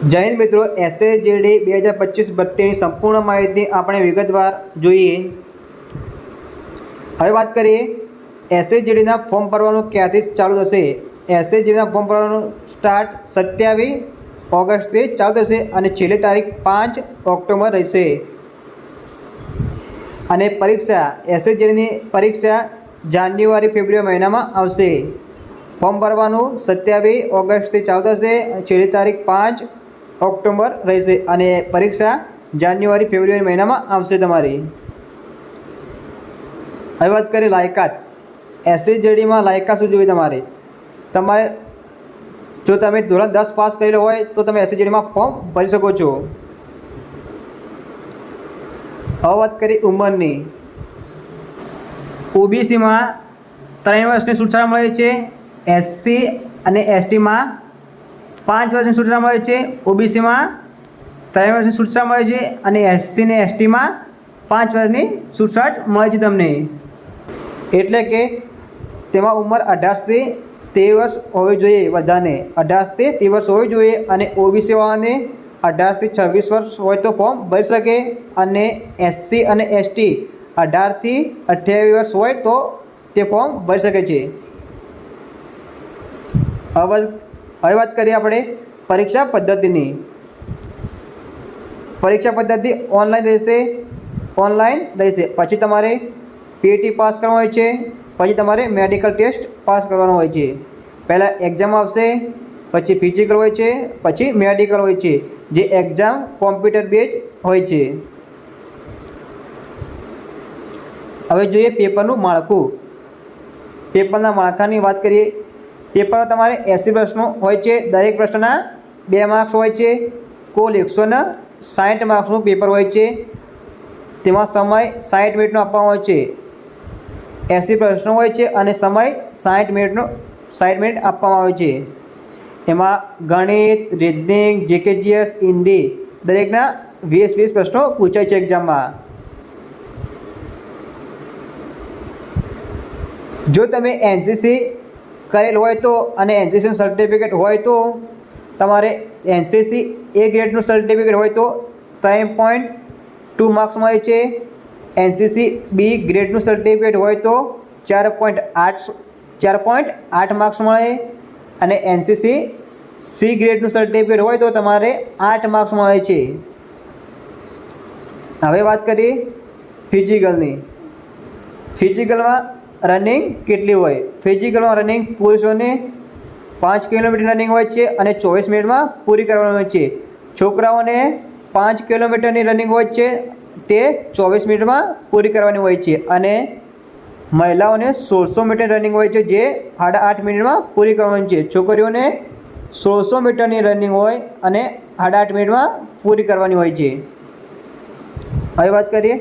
જય હિન્દ મિત્રો, SAJD 2025 ભરતીની સંપૂર્ણ માહિતી આપણે વિગતવાર જોઈએ। હવે વાત કરીએ SAJDના ફોર્મ ભરવાનું ક્યાંથી ચાલુ થશે। SAJDના ફોર્મ ભરવાનું સ્ટાર્ટ 27 ઓગસ્ટથી ચાલુ થશે અને છેલ્લી તારીખ 5 ઓક્ટોબર રહેશે। અને પરીક્ષા SAJDની પરીક્ષા જાન્યુઆરી ફેબ્રુઆરી મહિનામાં આવશે। ફોર્મ ભરવાનું 27 ઓગસ્ટથી ચાલુ થશે અને છેલ્લી તારીખ 5 ઓક્ટોબર રહેશે અને પરીક્ષા જાન્યુઆરી ફેબ્રુઆરી મહિનામાં આવશે તમારી। હવે વાત કરીએ લાયકાત। SAJDમાં લાયકાત શું જોઈએ તમારે જો તમે ધોરણ 10 પાસ કરેલો હોય તો તમે SAJDમાં ફોર્મ ભરી શકો છો। હવે વાત કરીએ ઉંમરની। OBCમાં 3 વર્ષની છૂટછાટ મળે છે, SC અને STમાં 5 વર્ષની છૂટછાટ મળે છે। OBCમાં 3 વર્ષની છૂટછાટ મળે છે અને SC ને STમાં 5 વર્ષની છૂટછાટ મળે છે તમને। એટલે કે તેમાં ઉંમર 18થી 23 વર્ષ હોવી જોઈએ, બધાને 18થી 30 વર્ષ હોવી જોઈએ અને OBC વાળાને 18થી 26 વર્ષ હોય તો ફોર્મ ભરી શકે અને SC અને ST 18થી 28 વર્ષ હોય તો તે ફોર્મ ભરી શકે છે। હવે વાત કરીએ આપણે પરીક્ષા પદ્ધતિની। પરીક્ષા પદ્ધતિ ઓનલાઈન રહેશે। પછી તમારે PET પાસ કરવાનું હોય છે, પછી તમારે મેડિકલ ટેસ્ટ પાસ કરવાનો હોય છે। પહેલાં એક્ઝામ આવશે, પછી ફિઝિકલ હોય છે, પછી મેડિકલ હોય છે, જે એક્ઝામ કોમ્પ્યુટર બેઝ હોય છે। હવે જોઈએ પેપરનું માળખું। પેપરના માળખાની વાત કરીએ। પેપરમાં તમારે 80 પ્રશ્નો હોય છે, દરેક પ્રશ્નના 2 માર્ક્સ હોય છે, કુલ 160 માર્ક્સનું પેપર હોય છે। તેમાં સમય 60 મિનિટનો આપવામાં હોય છે। 80 પ્રશ્નો હોય છે અને સમય 60 મિનિટ આપવામાં આવે છે। એમાં ગણિત, રીઝનિંગ, GKGS, હિન્દી દરેકના 20 પ્રશ્નો પૂછાય છે એક્ઝામમાં। જો તમે NCC કરેલ હોય તો અને NCCનું સર્ટિફિકેટ હોય તો તમારે NCC A ગ્રેડનું સર્ટિફિકેટ હોય તો 3.2 માર્ક્સ મળે છે। NCC B ગ્રેડનું સર્ટિફિકેટ હોય તો 4.8 માર્ક્સ મળે અને NCC C ગ્રેડનું સર્ટિફિકેટ હોય તો તમારે 8 માર્ક્સ મળે છે। હવે વાત કરીએ ફિઝિકલની। ફિઝિકલમાં રનિંગ કેટલી હોય। ફિઝિકલમાં રનિંગ પુરુષોને 5 કિલોમીટર રનિંગ હોય છે અને 24 મિનિટમાં પૂરી કરવાની હોય છે। છોકરાઓને 5 કિલોમીટરની રનિંગ હોય છે, તે 24 મિનિટમાં પૂરી કરવાની હોય છે અને મહિલાઓને 1600 મીટર રનિંગ હોય છે, જે 8.5 મિનિટમાં પૂરી કરવાની છે। છોકરીઓને 1600 મીટરની રનિંગ હોય અને 8.5 મિનિટમાં પૂરી કરવાની હોય છે। હવે વાત કરીએ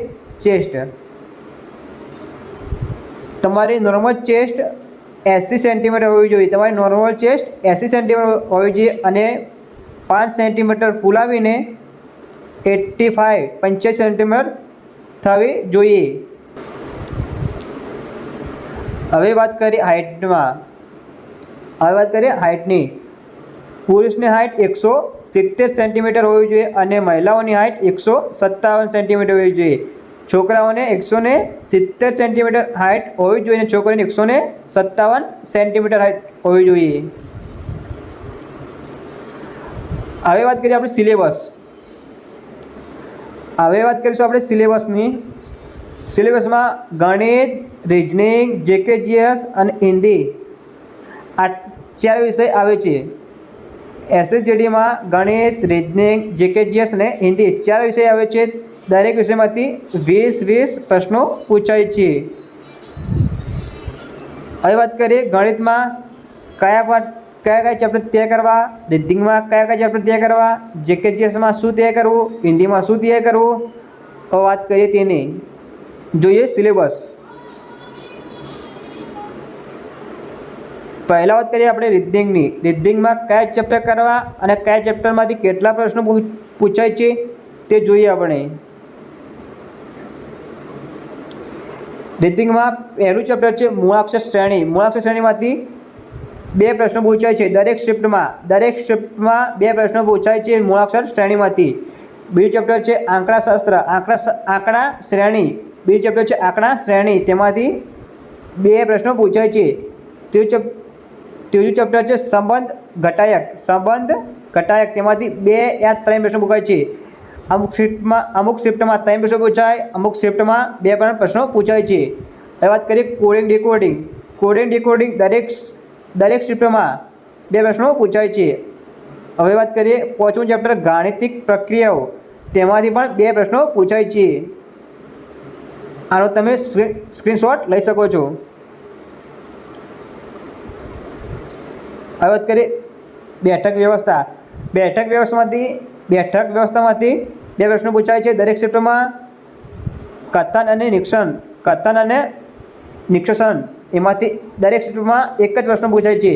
ચેસ્ટ। તમારી નોર્મલ ચેસ્ટ 80 સેન્ટીમીટર હોવી જોઈએ। તમારી નોર્મલ ચેસ્ટ 80 સેન્ટીમીટર હોવી જોઈએ અને 5 સેન્ટીમીટર ફૂલાવીને 85 સેન્ટીમીટર થવી જોઈએ। હવે વાત કરીએ હાઇટની। પુરુષની હાઇટ 170 સેન્ટીમીટર હોવી જોઈએ અને મહિલાઓની હાઇટ 157 સેન્ટીમીટર હોવી જોઈએ। છોકરાઓને 170 સેન્ટીમીટર હાઇટ હોવી જોઈએ અને છોકરીઓને 157 સેન્ટીમીટર હાઇટ હોવી જોઈએ। હવે વાત કરીએ આપણે સિલેબસ। હવે વાત કરીશું આપણે સિલેબસની। સિલેબસમાં ગણિત, રીઝનિંગ, GKGS અને હિન્દી આ 4 વિષય આવે છે। SAJDમાં ગણિત, રીઝનિંગ, GKGS અને હિન્દી 4 વિષય આવે છે। દરેક વિષયમાંથી 20 પ્રશ્નો પૂછાય છે। હવે વાત કરીએ ગણિતમાં કયા ચેપ્ટર તૈયાર કરવા, રીઝનિંગમાં કયા ચેપ્ટર તૈયાર કરવા, GKGSમાં શું તૈયાર કરવું, હિન્દીમાં શું તૈયાર કરવું। તો વાત કરીએ તેની। જોઈએ સિલેબસ। પહેલાં વાત કરીએ આપણે રીઝનિંગની। રીઝનિંગમાં કયા ચેપ્ટર કરવા અને કયા ચેપ્ટરમાંથી કેટલા પ્રશ્નો પૂછાય છે તે જોઈએ આપણે। રીઝનિંગમાં પહેલું ચેપ્ટર છે મૂળાક્ષર શ્રેણી। મૂળાક્ષર શ્રેણીમાંથી 2 પ્રશ્નો પૂછાય છે દરેક શિફ્ટમાં 2 પ્રશ્નો પૂછાય છે મૂળાક્ષર શ્રેણીમાંથી। બીજું ચેપ્ટર છે આંકડાશાસ્ત્ર આંકડા શ્રેણી બીજું ચેપ્ટર છે આંકડા શ્રેણી તેમાંથી 2 પ્રશ્નો પૂછાય છે। ત્રીજું ચેપ્ટર છે સંબંધ ઘટાયક તેમાંથી 2 યા 3 પ્રશ્નો પૂછાય છે। અમુક શિફ્ટમાં 3 પ્રશ્નો પૂછાય અમુક શિફ્ટમાં 2 પ્રશ્નો પૂછાય છે। હવે વાત કરીએ કોડિંગ ડીકોડિંગ દરેક શિફ્ટમાં 2 પ્રશ્નો પૂછાય છે। હવે વાત કરીએ પાંચમું ચેપ્ટર ગાણિતિક પ્રક્રિયાઓ તેમાંથી પણ 2 પ્રશ્નો પૂછાય છે। આનો તમે સ્ક્રીનશોટ લઈ શકો છો। હવે વાત કરીએ બેઠક વ્યવસ્થામાંથી 2 પ્રશ્નો પૂછાય છે દરેક શિફ્ટમાં। કથન અને નિક્ષસન એમાંથી દરેક શિફ્ટમાં એક જ પ્રશ્ન પૂછાય છે।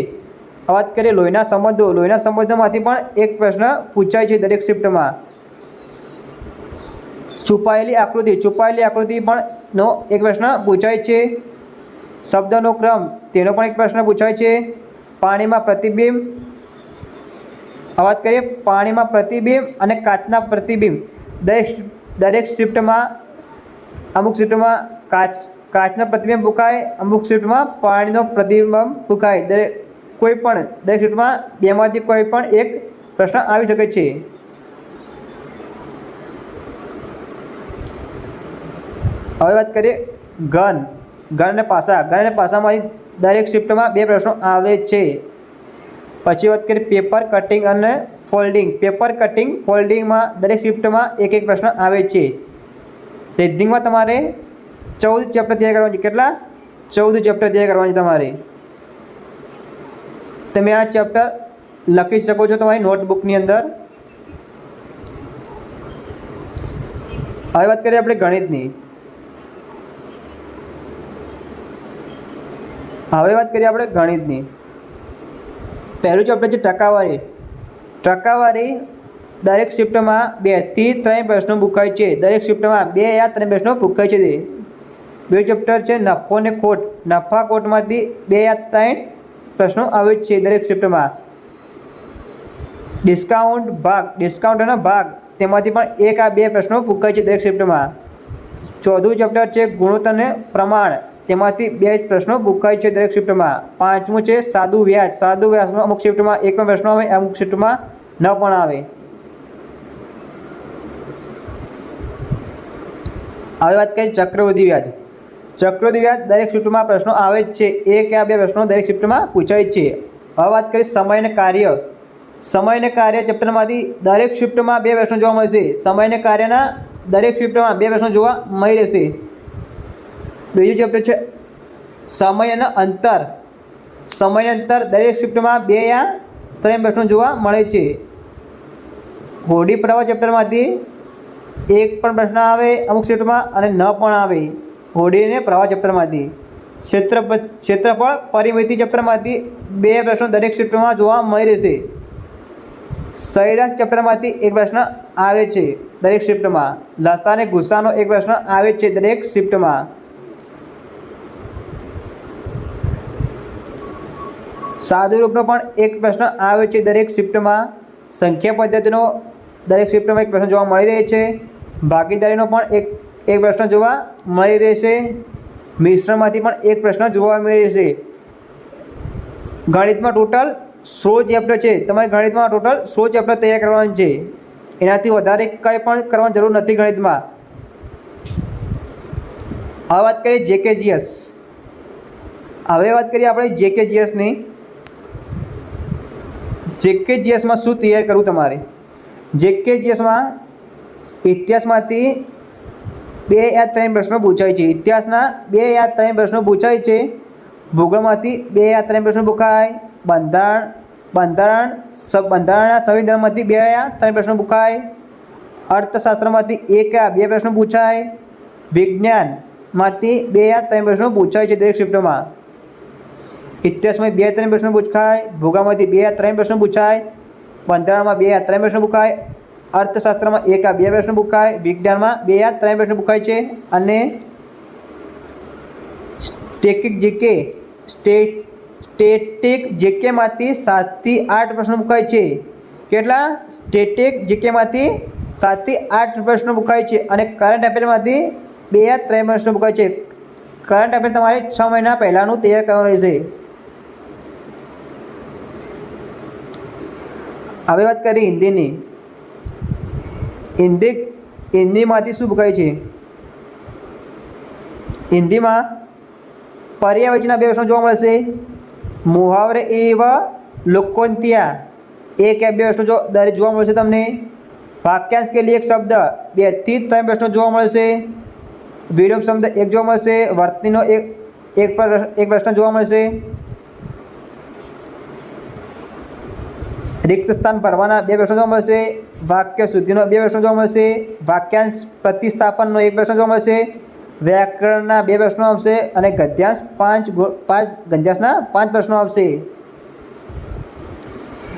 વાત કરીએ લોહીના સંબંધોમાંથી પણ એક પ્રશ્ન પૂછાય છે દરેક શિફ્ટમાં। છુપાયેલી આકૃતિ પણ નો એક પ્રશ્ન પૂછાય છે। શબ્દનો ક્રમ તેનો પણ એક પ્રશ્ન પૂછાય છે। પાણીમાં પ્રતિબિંબ વાત કરીએ પાણીમાં પ્રતિબિંબ અને કાચના પ્રતિબિંબ દરેક શિફ્ટમાં અમુક શિફ્ટમાં કાચનો પ્રતિબિંબ પૂછાય અમુક શિફ્ટમાં પાણીનો પ્રતિબિંબ પૂછાય। દરેક શિફ્ટમાં 2 માંથી કોઈ પણ એક પ્રશ્ન આવી શકે છે। હવે વાત કરીએ ઘન અને પાસામાંથી દરેક શિફ્ટમાં 2 પ્રશ્નો આવે છે। પછી વાત કરીએ પેપર કટિંગ અને ફોલ્ડિંગમાં દરેક શિફ્ટમાં એક પ્રશ્ન આવે છે। રીઝનિંગમાં તમારે 14 ચેપ્ટર તૈયાર કરવાનું છે। કેટલા 14 ચેપ્ટર તૈયાર કરવાની તમારે। તમે આ ચેપ્ટર લખી શકો છો તમારી નોટબુકની અંદર। હવે વાત કરીએ આપણે ગણિતની। પહેલું ચેપ્ટર છે ટકાવારી દરેક શિફ્ટમાં 2 થી 3 પ્રશ્નો પૂછાય છે દરેક શિફ્ટમાં 2 યા 3 પ્રશ્નો પૂછાય છે। બીજું ચેપ્ટર છે નફો અને ખોટમાંથી 2 યા 3 પ્રશ્નો આવે છે દરેક શિફ્ટમાં। ડિસ્કાઉન્ટ અને ભાગ તેમાંથી પણ 1 આ 2 પ્રશ્નો પૂછાય છે દરેક શિફ્ટમાં। ચોથું ચેપ્ટર છે ગુણોત્તર અને પ્રમાણ તેમાંથી 2 પ્રશ્નો પૂછાય છે દરેક શિફ્ટમાં। પાંચમું છે સાદું વ્યાસમાં અમુક શિફ્ટમાં 1 પણ પ્રશ્નો આવે અમુક શિફ્ટમાં ન પણ આવે। હવે વાત કરીએ ચક્રવૃદ્ધિ વ્યાજ દરેક શિફ્ટમાં પ્રશ્નો આવે જ છે 1 યા 2 પ્રશ્નો દરેક શિફ્ટમાં પૂછાય છે। હવે વાત કરીએ સમય અને કાર્ય ચેપ્ટરમાંથી દરેક શિફ્ટમાં 2 પ્રશ્નો જોવા મળશે। સમય અને કાર્યના દરેક શિફ્ટમાં 2 પ્રશ્નો જોવા મળી રહેશે। બીજું ચેપ્ટર છે સમય અને અંતર દરેક શિફ્ટમાં 2 યા 3 પ્રશ્નો જોવા મળે છે। હોડી પ્રવાહ ચેપ્ટરમાંથી 1 પણ પ્રશ્ન આવે અમુક શિફ્ટમાં અને ન પણ આવે હોડી અને પ્રવાહ ચેપ્ટરમાંથી। ક્ષેત્રફળ પરિમિતિ ચેપ્ટરમાંથી 2 પ્રશ્નો દરેક શિફ્ટમાં જોવા મળી રહેશે। સરેરાશ ચેપ્ટરમાંથી 1 પ્રશ્ન આવે છે દરેક શિફ્ટમાં। લસા અને ગુસ્સાનો 1 પ્રશ્ન આવે છે દરેક શિફ્ટમાં। સાદુરૂપનો પણ 1 પ્રશ્ન આવે છે દરેક શિફ્ટમાં। સંખ્યા પદ્ધતિનો દરેક શિફ્ટમાં 1 પ્રશ્ન જોવા મળી રહે છે। ભાગીદારીનો પણ એક પ્રશ્ન જોવા મળી રહેશે। મિશ્રણમાંથી પણ 1 પ્રશ્ન જોવા મળી રહેશે। ગણિતમાં ટોટલ 16 ચેપ્ટર છે તમારે ગણિતમાં ટોટલ 16 ચેપ્ટર તૈયાર કરવાનું છે। એનાથી વધારે કંઈ પણ કરવાની જરૂર નથી ગણિતમાં। હવે વાત કરીએ JKGS આપણે JKGSની। JKGSમાં શું તૈયાર કરવું તમારે। JKGSમાં ઇતિહાસમાંથી 2 યા 3 પ્રશ્નો પૂછાય છે। ઇતિહાસના 2 યા 3 પ્રશ્નો પૂછાય છે। ભૂગોળમાંથી 2 યા 3 પ્રશ્નો પૂછાય। બંધારણના સંવિધાનમાંથી 2 યા 3 પ્રશ્નો પૂછાય। અર્થશાસ્ત્રમાંથી 1 યા 2 પ્રશ્નો પૂછાય। વિજ્ઞાનમાંથી 2 યા 3 પ્રશ્નો પૂછાય છે દરેક શિફ્ટમાં। ઇતિહાસમાં 2 યા 3 પ્રશ્નો પૂછાય। ભૂગોળમાંથી 2 યા 3 પ્રશ્નો પૂછાય। બંધારણમાં 2 યા 3 પ્રશ્નો પૂછાય। અર્થશાસ્ત્રમાં 1 યા 2 પ્રશ્નો પૂછાય। વિજ્ઞાનમાં 2 યા 3 પ્રશ્નો પૂછાય છે। અને સ્ટેટિક જીકેમાંથી 7 થી 8 પ્રશ્નો પૂછાય છે. કેટલા? સ્ટેટિક જીકેમાંથી 7 થી 8 પ્રશ્નો પૂછાય છે અને કરંટ અફેરમાંથી 2 યા 3 પ્રશ્નો પૂછાય છે. કરંટ અફેર તમારે 6 મહિના પહેલાંનું તૈયાર કરવાનું રહેશે. હવે વાત કરીએ હિન્દીની. હિન્દીમાંથી શું પૂછાય છે? હિન્દીમાં પર્યાયવાચીના 2 પ્રશ્નો જોવા મળશે. મુહાવરે એવ લોકોન્ત્યા 1 या 2 प्रश्नों दरेक જોવા મળશે તમને. વાક્યાંશ કે लिए एक શબ્દ 2 થી 3 પ્રશ્નો જોવા મળશે. વિલોમ શબ્દ 1 જોવા મળશે. વર્તનીનો એક પ્રશ્ન જોવા મળશે. રિક્ત સ્થાન ભરવાના 2 પ્રશ્નો જોવા મળશે. વાક્ય શુદ્ધિનો 2 પ્રશ્નો જોવા મળશે. વાક્યાંશ પ્રતિસ્થાપનનો 1 પ્રશ્ન જોવા મળશે. વ્યાકરણના 2 પ્રશ્નો આવશે અને ગદ્યાંશ 5 પ્રશ્નો આવશે.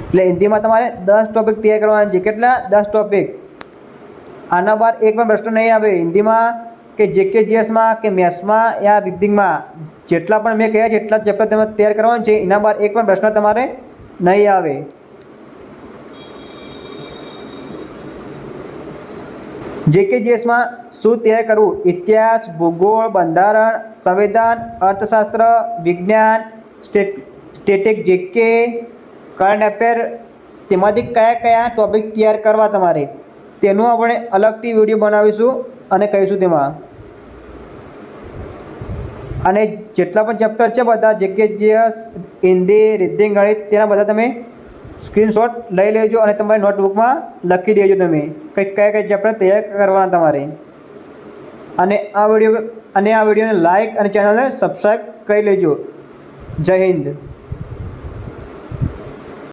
એટલે હિન્દીમાં તમારે 10 ટોપિક તૈયાર કરવાના છે. કેટલા? 10 ટોપિક. આના બહાર એક પણ પ્રશ્ન નહીં આવે હિન્દીમાં કે જીકે જીએસમાં કે મેથ્સમાં યા રીડિંગમાં. જેટલા પણ મેં કહ્યા છે એટલા ચેપ્ટર તમે તૈયાર કરવાના છે. એના બહાર એક પણ પ્રશ્ન તમારે નહીં આવે. જીકે જીએસમાં શું તૈયાર કરવું? ઇતિહાસ, ભૂગોળ, બંધારણ, સંવિધાન, અર્થશાસ્ત્ર, વિજ્ઞાન, સ્ટેટિક જીકે, કરંટ અફેર, તેમાંથી કયા કયા ટોપિક તૈયાર કરવા તમારે તેનું આપણે અલગથી વિડીયો બનાવીશું અને કહીશું તેમાં. અને જેટલા પણ ચેપ્ટર છે બધા જીકે જીએસ, હિન્દી, રીડિંગ, ગણિત તેના બધા તમે સ્ક્રીનશોટ લઈ લેજો અને તમારી નોટબુકમાં લખી દેજો તમે કયા કયા ચેપ્ટર તૈયાર કરવાના તમારે. અને આ વિડીયોને લાઇક અને ચેનલને સબસ્ક્રાઈબ કરી લેજો. જય હિન્દ.